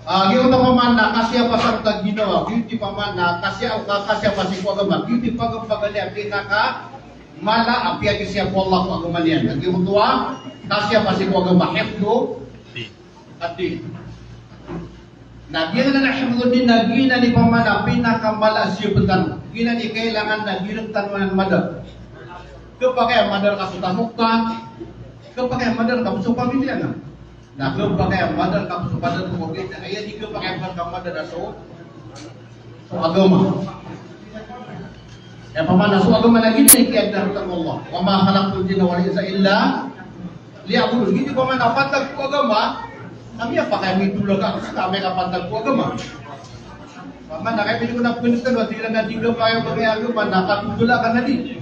Giyo ta pamana kasya pasang ta ginawa, giyo ti pamana kasya pasing ko agama, giyo ti pagapagali pinaka mala apya kisya ko Allah ko agama niyan. Giyo tua kasya pasing ko agama hifdo ati. Nah, dia na hifdo din na gina ni pamana pinakamala siya betan. Gina ni kailangan na ginagtan man madar. Kepakai madar kasutamukkan, kepakai madar kamu pamilya na. Nah, kepakai madar kamu padar ko kita ayat di kepakai madar so agama. Ya pamana so agama lagi ni kiadar Allah. Wa ma khalaqtul jinna wal insa illa liya'budun. Gini pamana patag ko agama. Kami apa kami dulu kan kami kapan ku agama. Paman nak kami juga nak penuhkan waktu yang nanti kita pakai pakai agama nak dulu kan nanti.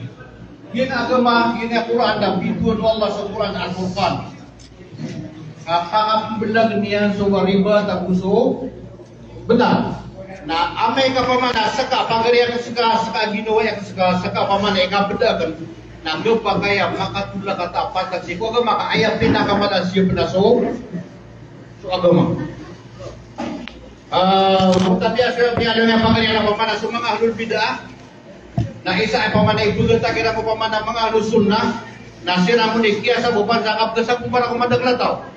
Ini agama, ini Quran dan bituan Allah Quran Al-Furqan. Kakak benar nian soal riba tak busuk benar. Nah, amai kapan mana seka pangeri yang seka gino yang seka paman yang benar kan. Nah, lu pakai yang maka dulu kata apa tak sih? Kau agama ayat pina kamala siap benar so agama. Tapi asal pialanya panggilan apa mana semua ahlul bidah. Nah isa apa mana ibu kita kira apa mana mengahlul sunnah. Nasir amun ikiasa bukan zakap kesak kumpara kumadak latau.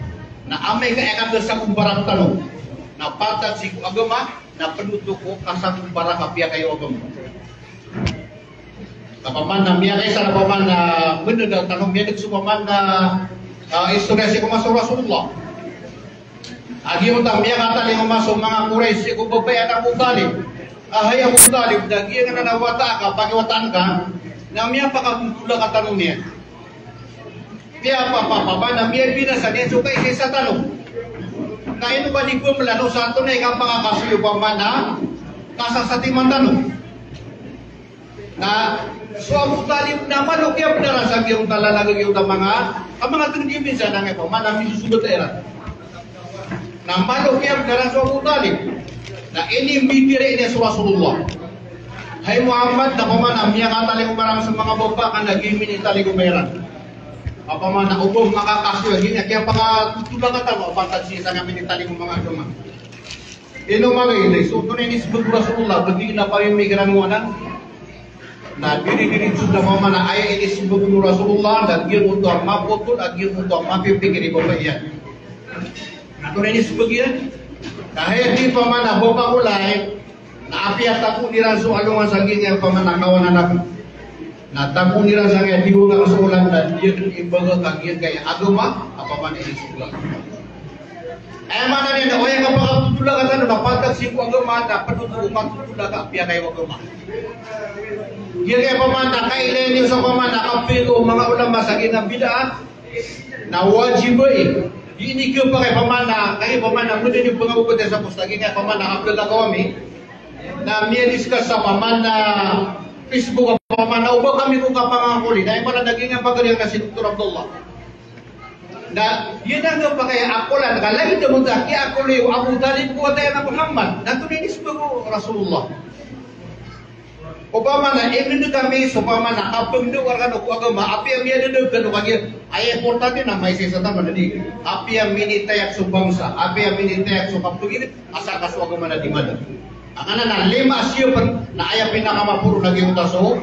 Nah ame ke ekam kesak kumpara talo. Nah patat si agama. Nah penutup kasak kumpara kapia kayu agama. Apa mana miya kaisa apa mana bener tanong miya semua mana istorya si kumasuk Rasulullah. Agi utang dia kata lima masuk mga Quraisy ko babay anak Abu Talib. Ay Abu Talib dagi nga na wata ka pagiwatan ka. Na miya pa ka putula ka tanong niya. Miya pa na miya binasa niya sukay sa tanong. Na ino ba di ko melano sa ato na ikang pangakasuyo pa man na kasasatiman tanong. Na so Abu Talib naman o kaya pinarasag yung talalagag yung mga tingin minsan na nga pa man na misusudot era. Nampak dia darah Abu Talib. Nah ini mikir ini Rasulullah. Hai Muhammad, apa mana miya kata lagi barang semanga boba kan lagi mini tali kumeran. Apa mana ubum maka kasih lagi ni kaya paka tutula kata mo fantasi sa kami ni tali kumanga agama. Ino mga ini so ini sebut Rasulullah bagi na pa yung mikiran mo na. Nah diri sudah mau mana ayat ini sebut Rasulullah dan dia untuk maputul lagi untuk mapipikir ibu bayan. Nah, ini sebagian. Kahit di pamana boka ulay, na api at ako niran so alungan sa gini pamana kawan anak. Na tako niran sa gini diunga kasulan dan dia imbaga kagian kaya agama apa man ini sulang. Mana ni na oyang kapagtutula ka na napatag si agama na patutukan tutula ka api kay agama. Dia kaya pamana kailan yung sa pamana kapilo mga ulama sa gini bid'ah na wajib ini ke pakai pemana, kaya pemana mungkin yung pangabukod sa pustagi nga pemana upload na kami na miya discuss sa pemana Facebook pemana ubah kami kung kapangakuli dahil pala naging ang pagkariyan na si Dr. Abdullah na yun ang pakai akulan kalagi na muna kaya akuli Abu Talib ko tayo na Muhammad na tulinis ko Rasulullah Obama na ini kami supaya na apeng do warga ko agama api yang dia do kan kagi ay importante na may sisata man di api yang minita yak subangsa api yang minita yak subang begini asal kasu agama na di mana akana na lima siya na aya pinakamapuro lagi uta so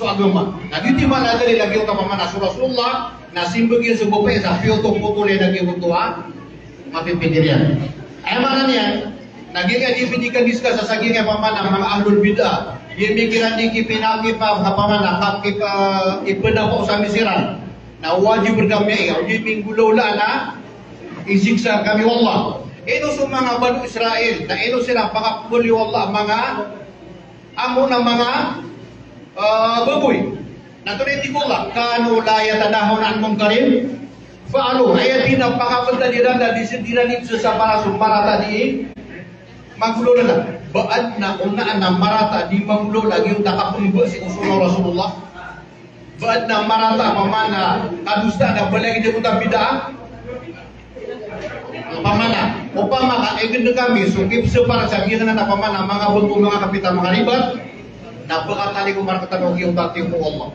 agama nagiti man adali lagi uta pamana Rasulullah na simbagi sa bopay sa pioto popule lagi utua mapipikirian ay mana niya naging dipinikan diskus sa saging pamana mga ahlul bidah dia mikiran di kipinaki pa kapamana kapki pa ipena ko sa misiran na wajib berkami ya di minggu lola na isiksa kami wallah ino sa mga Banu Israel na ino sila pakapuli wallah mga amo na mga baboy na tunay di wallah kanu la yatanahuna an munkarin fa'alu ayatin ang pakapagtadiran na disindiran ito sa para sumpara tadi magulo na baad na unaan na marata di magulo lagi yung nakapunggo si Rasulullah baad na marata mamana kadusta na balagi di utang bidaa pamana upama ka egin kami sukip separa sabihin na pamana mga bungo mga kapitan mga ribat na bakatali ko markatan og yung tati mo Allah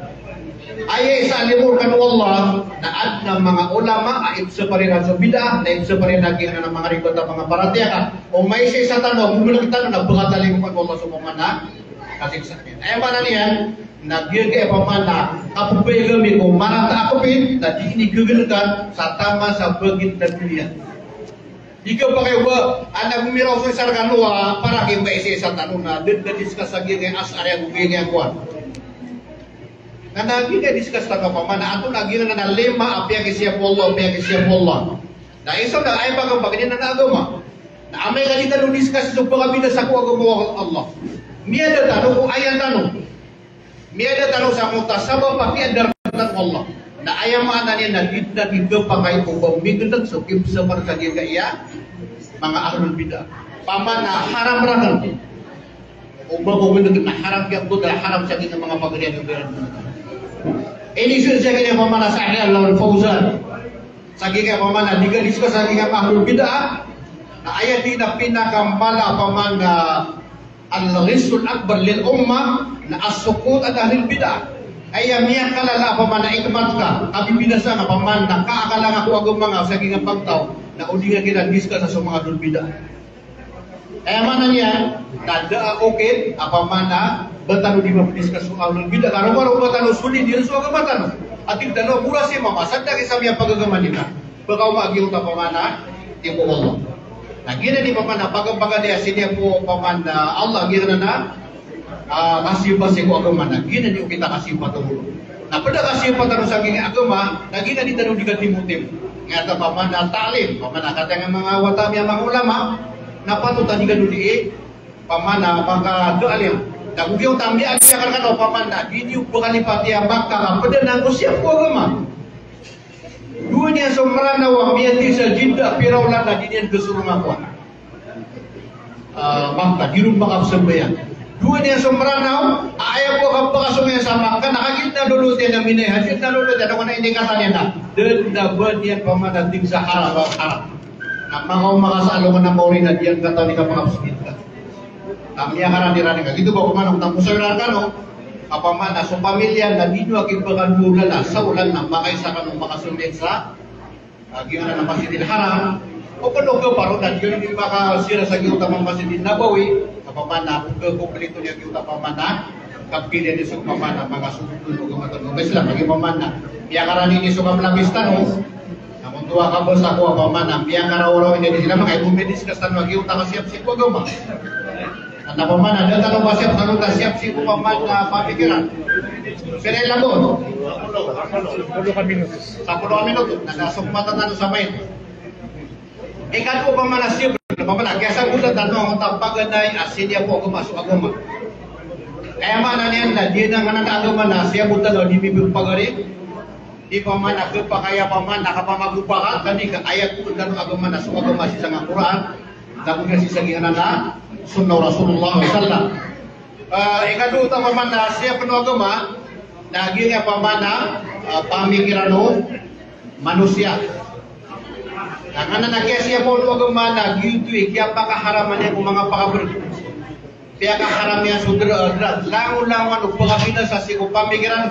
Ayat sa alimurkan Allah na ad na mga ulama ay separin sa bidah na separin lagi na ng mga ribot at mga paratiyakan. O may isa sa tanong, bumulang tanong na pagkatalimukan Allah sa mga na kasiksakin. Ay mana niyan, nagyagay pa man na kapupigami kung manata akupin na di inigugulkan sa tama sa bagit na pilihan. Ikaw pa kayo ba, anak umiraw sa isang kanua para kayo ba isa tanong na discuss lagi ng asarya kung ganyan kuwan. Na lagi nga discuss na kapaman na ato lagi na lima apya kisya Allah, apya kisya Allah. Na isa na ay bagang bagay na agama. Na amay kalita nung discuss sa pagkabida sa kuwa Allah. Miya da tanong kung ayan tanong. Miya da tanong sa mga tasabang pakiadar ng Allah. Na ayam ana niya na igapakay kung bamigundag so kimsa para sa iya mga ahlul bidah. Paman na haram rahan. O bamigundag na haram kaya ko dahil haram sa mga pagriyan ng beran. Ini sudah kaya pamana sa akin Allah Fauzan. Sagi kaya pamana digalis ko sa mga ahlul bidah. Na ayat di na pinakamala pamana al-risul akbar lil ummah na as-sukut at ahlul bidah. Ayam niya kalala pamana ikmat ka. Abi binasa nga pamana kaakala nga ko agong mga sa mga pagtaw na udi nga kinadiskas sa mga ahlul bidah. Ayam mana niya nada okay apamana batano di mapdiskas sa ahlul bidah karo batano suli di so agama batano. Ating dalawa pura si mama sadda kay sabi ang pagagama nila. Bakaw magiung ta pamana tibo Allah. Nah, gina di pamana pagabaga dia sinia po pamana Allah gina na kasih pa si ko agama na gina di kita kasih pa to. Na pada kasih pa tanong sa ginga agama na gina di tanong di katimutim. Ngata pamana talim pamana kata nga mga watami ang mga ulama na patutan di kanudi pamana pangka doalim. Na kung yung tamdi ang siya kan pamana gini bukalipati ang baka pada nang siap ko agama. Dunia somrana wa miyati sa jidda pirawlan na dinian kesurungan ko. Maka di rumah kapsembayan. Dunia somrana ayah ko kapakasumaya sama kan nakakita dulu dia na minay hasil na dulu dia na indikatan niya na. Dan dapat dia pamadating sa haram. Na mga makasalungan na maurin na diyan kata ni kapakasumita. Kami akan dirani ka. Gitu ba kumanong tapusawiran ka no? Apamana sa pamilya na di nyo akibagan bulala sa ulan na makaisa ka nung makasundin sa gimana na Masjidil Haram o kano ka paro na yun yung makasira sa giutamang Masjidil Nabawi apamana kung kumplito niya giutamamana kapilya ni sa pamana mga sumutun o gamaton o Islam lagi pamana piyakarani ni sa kamlabista no namun tuwa ka po sa ko apamana piyakaraw hindi sila mga ibumidis ka sa giutang siap-siap ko gama. Nah, pamana ada tanong siap tanong siap si paman na pamikiran. Pwede lang mo. 10 minutos. 10 minutos. Nasukmatan na sa main. Ikan po pamana siap. Pamana kaya sa gulat tanong ang tapaganay asin po ako masuk agama. Kaya mana niyan na di na nga agama na siya buta daw di bibig pagari. Di pamana ke pakaya paman nakapamagupakan kani ka ayat ko tanong agama na sa agama si sa Quran. Tapos kasi sa gihanan sunnah Rasulullah SAW. Ikadu paman na siya penuh agama, naging pamana pamikiran manusia. Karena nakaya siya po agama na gitu kaya pakaharaman niya kung mga pakaber. Kaya kaharam niya sudra langulangan o pagkabina sa sikong pamikiran